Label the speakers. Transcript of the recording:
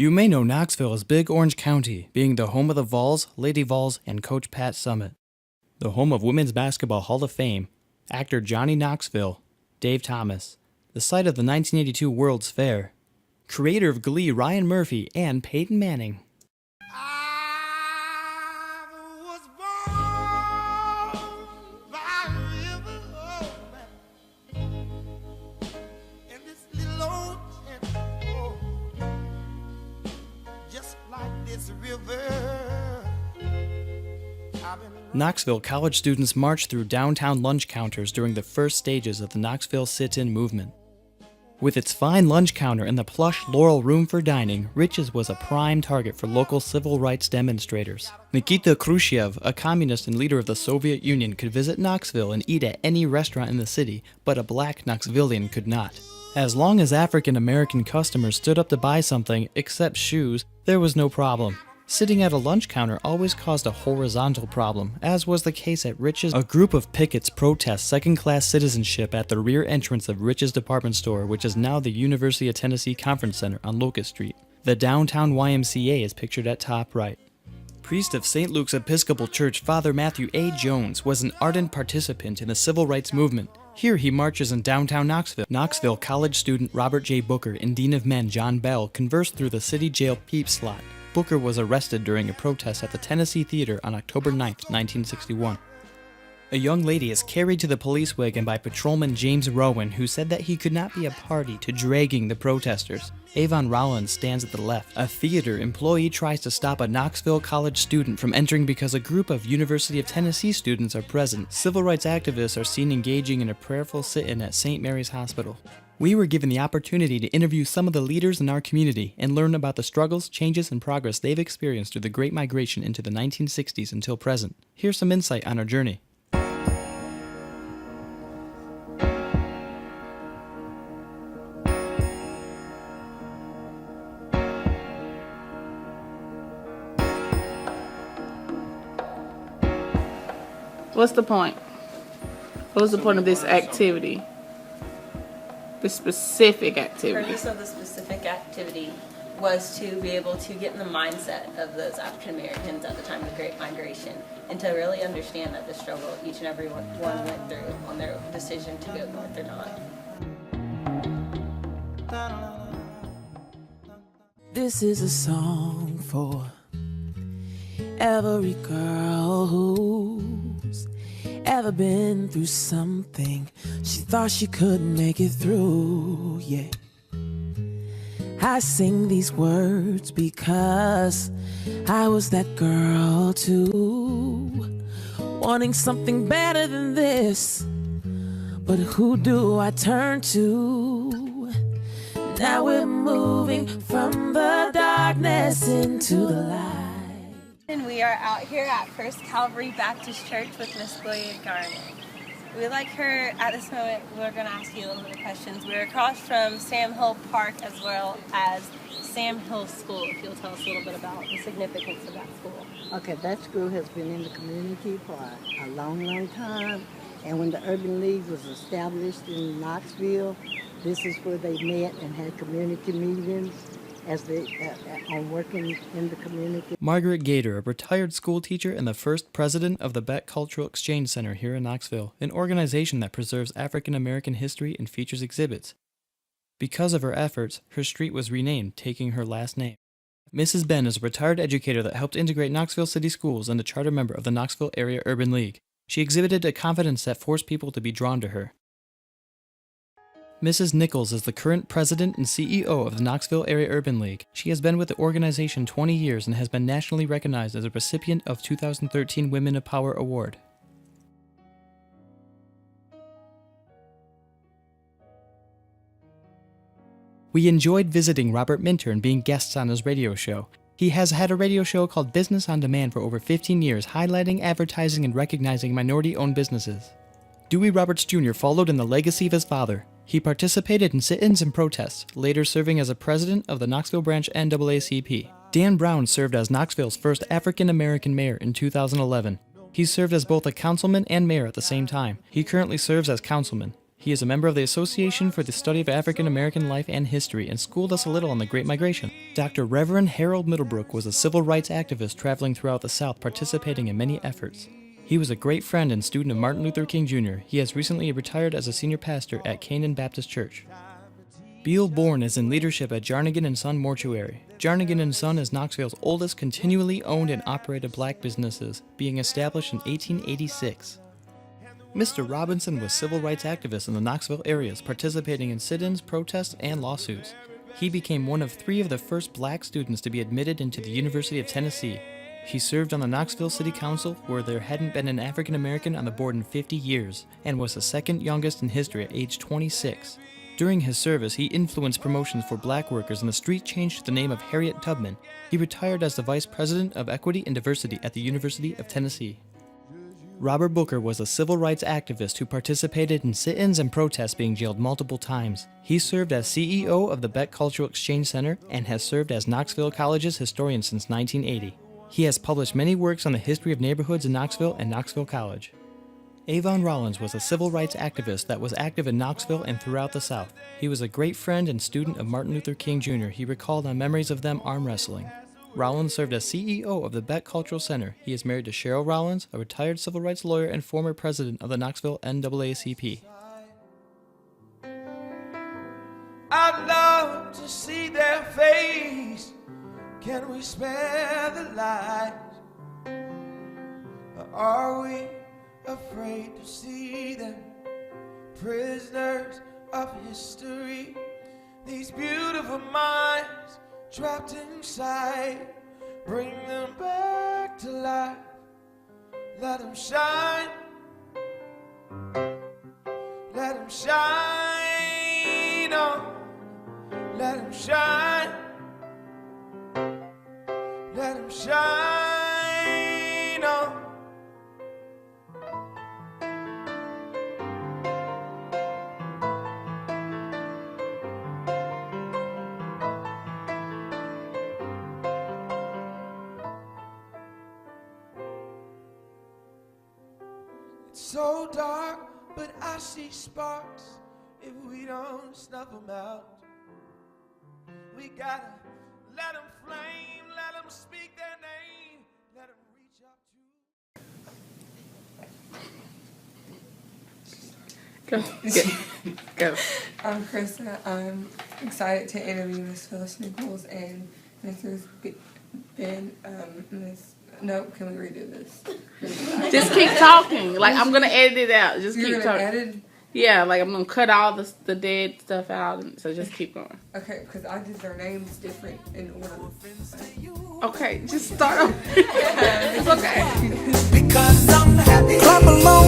Speaker 1: You may know Knoxville as Big Orange County, being the home of the Vols, Lady Vols, and Coach Pat Summitt. The home of Women's Basketball Hall of Fame, actor Johnny Knoxville, Dave Thomas, the site of the 1982 World's Fair, creator of Glee Ryan Murphy, and Peyton Manning. Knoxville college students marched through downtown lunch counters during the first stages of the Knoxville sit-in movement. With its fine lunch counter and the plush Laurel room for dining, Rich's was a prime target for local civil rights demonstrators. Nikita Khrushchev, a communist and leader of the Soviet Union, could visit Knoxville and eat at any restaurant in the city, but a black Knoxvillian could not. As long as African American customers stood up to buy something, except shoes, there was no problem. Sitting at a lunch counter always caused a horizontal problem, as was the case at Rich's. A group of pickets protest second-class citizenship at the rear entrance of Rich's department store, which is now the University of Tennessee Conference Center on Locust Street. The downtown YMCA is pictured at top right. Priest of St. Luke's Episcopal Church, Father Matthew A. Jones, was an ardent participant in the civil rights movement. Here he marches in downtown Knoxville. Knoxville college student Robert J. Booker and Dean of Men John Bell conversed through the city jail peep slot. Booker was arrested during a protest at the Tennessee Theater on October 9, 1961. A young lady is carried to the police wagon by patrolman James Rowan, who said that he could not be a party to dragging the protesters. Avon Rollins stands at the left. A theater employee tries to stop a Knoxville college student from entering because a group of University of Tennessee students are present. Civil rights activists are seen engaging in a prayerful sit-in at St. Mary's Hospital. We were given the opportunity to interview some of the leaders in our community and learn about the struggles, changes, and progress they've experienced through the Great Migration into the 1960s until present. Here's some insight on our journey.
Speaker 2: What's the point? What was the point of this activity? This specific
Speaker 3: The
Speaker 2: activity?
Speaker 3: purpose of the specific activity was to be able to get in the mindset of those African Americans at the time of the Great Migration and to really understand that the struggle each and every one went through on their decision to go north or not.
Speaker 4: This is a song for every girl who's ever been through something she thought she couldn't make it through, yeah. I sing these words because I was that girl too, wanting something better than this, but who do I turn to? Now we're moving from the darkness into the light.
Speaker 3: And we are out here at First Calvary Baptist Church with Miss Gloria Garner. We'd like her, at this moment, we're going to ask you a little bit of questions. We're across from Sam Hill Park as well as Sam Hill School, if you'll tell us a little bit about the significance of that school.
Speaker 5: Okay, that school has been in the community for a long, long time. And when the Urban League was established in Knoxville, this is where they met and had community meetings as they on working in the community.
Speaker 1: Margaret Gator, a retired school teacher and the first president of the Beck Cultural Exchange Center here in Knoxville, an organization that preserves African American history and features exhibits. Because of her efforts, her street was renamed, taking her last name. Mrs. Ben is a retired educator that helped integrate Knoxville City Schools and a charter member of the Knoxville Area Urban League. She exhibited a confidence that forced people to be drawn to her. Mrs. Nichols is the current president and CEO of the Knoxville Area Urban League. She has been with the organization 20 years and has been nationally recognized as a recipient of 2013 Women of Power Award. We enjoyed visiting Robert Minter and being guests on his radio show. He has had a radio show called Business on Demand for over 15 years, highlighting, advertising, and recognizing minority-owned businesses. Dewey Roberts Jr. followed in the legacy of his father. He participated in sit-ins and protests, later serving as a president of the Knoxville branch NAACP. Dan Brown served as Knoxville's first African-American mayor in 2011. He served as both a councilman and mayor at the same time. He currently serves as councilman. He is a member of the Association for the Study of African American Life and History and schooled us a little on the Great Migration. Dr. Reverend Harold Middlebrook was a civil rights activist traveling throughout the South, participating in many efforts. He was a great friend and student of Martin Luther King Jr. He has recently retired as a senior pastor at Canaan Baptist Church. Beal Bourne is in leadership at Jarnigan & Son Mortuary. Jarnigan & Son is Knoxville's oldest continually owned and operated black businesses, being established in 1886. Mr. Robinson was civil rights activist in the Knoxville areas, participating in sit-ins, protests, and lawsuits. He became one of 3 of the first black students to be admitted into the University of Tennessee. He served on the Knoxville City Council, where there hadn't been an African American on the board in 50 years, and was the second youngest in history at age 26. During his service, he influenced promotions for black workers, and the street changed to the name of Harriet Tubman. He retired as the Vice President of Equity and Diversity at the University of Tennessee. Robert Booker was a civil rights activist who participated in sit-ins and protests, being jailed multiple times. He served as CEO of the Beck Cultural Exchange Center and has served as Knoxville College's historian since 1980. He has published many works on the history of neighborhoods in Knoxville and Knoxville College. Avon Rollins was a civil rights activist that was active in Knoxville and throughout the South. He was a great friend and student of Martin Luther King Jr. He recalled on memories of them arm wrestling. Rollins served as CEO of the Beck Cultural Center. He is married to Cheryl Rollins, a retired civil rights lawyer and former president of the Knoxville NAACP.
Speaker 6: I'd love to see their face. Can we spare the light? Or are we afraid to see them? Prisoners of history, these beautiful minds trapped inside. Bring them back to life. Let them shine. Let them shine on. Let them shine. Let them shine on. It's so dark, but I see sparks. If we don't snuff them out, we gotta let them flame, let them speak their name, let them reach out to.
Speaker 2: Go.
Speaker 7: I'm Krista. I'm excited to interview Miss Phyllis Nichols and Mrs. Ben. Can we redo this?
Speaker 2: Just keep talking. Like, I'm gonna edit it out. Just
Speaker 7: You're
Speaker 2: keep
Speaker 7: gonna
Speaker 2: talking.
Speaker 7: edit?
Speaker 2: Yeah, like I'm gonna cut all the dead stuff out, and so just keep going.
Speaker 7: Okay, because I did their names different in order.
Speaker 2: Okay, just start over. It's okay.
Speaker 6: Because I'm happy. Clap along.